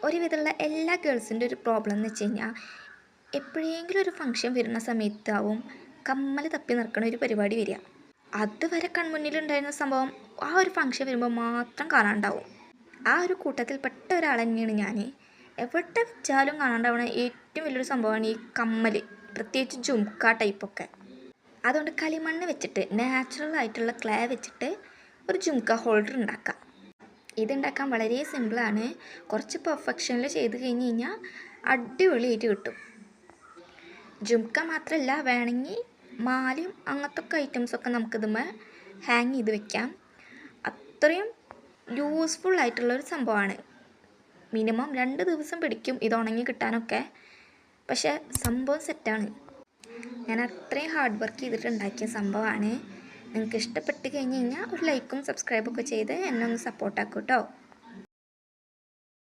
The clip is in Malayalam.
ഒരുവിധമുള്ള എല്ലാ ഗേൾസിൻ്റെ ഒരു പ്രോബ്ലം എന്ന് വെച്ച് കഴിഞ്ഞാൽ എപ്പോഴെങ്കിലും ഒരു ഫംഗ്ഷൻ വരുന്ന സമയത്താവും കമ്മൽ തപ്പി നിൽക്കണ ഒരു പരിപാടി വരിക. അതുവരെ കൺമുന്നിലുണ്ടായിരുന്ന സംഭവം ആ ഒരു ഫംഗ്ഷൻ വരുമ്പോൾ മാത്രം കാണാണ്ടാവും. ആ ഒരു കൂട്ടത്തിൽപ്പെട്ട ഒരാൾ തന്നെയാണ് ഞാൻ. എവിടെ വെച്ചാലും കാണാണ്ടാവണ ഏറ്റവും വലിയൊരു സംഭവമാണ് ഈ കമ്മൽ, പ്രത്യേകിച്ച് ജുംക്ക ടൈപ്പൊക്കെ. അതുകൊണ്ട് കളിമണ്ണ് വെച്ചിട്ട് നാച്ചുറൽ ആയിട്ടുള്ള ക്ലേ വെച്ചിട്ട് ഒരു ജുംക്ക ഹോൾഡർ ഉണ്ടാക്കാം. ഇതുണ്ടാക്കാൻ വളരെ സിമ്പിളാണ്. കുറച്ച് പെർഫെക്ഷനിൽ ചെയ്ത് കഴിഞ്ഞ് കഴിഞ്ഞാൽ അടിപൊളിയായിട്ട് കിട്ടും. ജുംക്ക മാത്രമല്ല, വേണമെങ്കിൽ മാലയും അങ്ങനത്തെ ഐറ്റംസൊക്കെ നമുക്കിതുമ്മേ ഹാങ് ചെയ്ത് വെക്കാം. അത്രയും യൂസ്ഫുള്ളായിട്ടുള്ളൊരു സംഭവമാണ്. മിനിമം 2 ദിവസം പിടിക്കും ഇത് ഉണങ്ങി കിട്ടാനൊക്കെ. പക്ഷേ സംഭവം സെറ്റാണ്. ഞാൻ അത്രയും ഹാർഡ് വർക്ക് ചെയ്തിട്ടുണ്ടാക്കിയ സംഭവമാണ്. നിങ്ങൾക്ക് ഇഷ്ടപ്പെട്ട് കഴിഞ്ഞ് കഴിഞ്ഞാൽ ഒരു ലൈക്കും സബ്സ്ക്രൈബൊക്കെ ചെയ്ത് എന്നെ ഒന്ന് സപ്പോർട്ടാക്കും കേട്ടോ.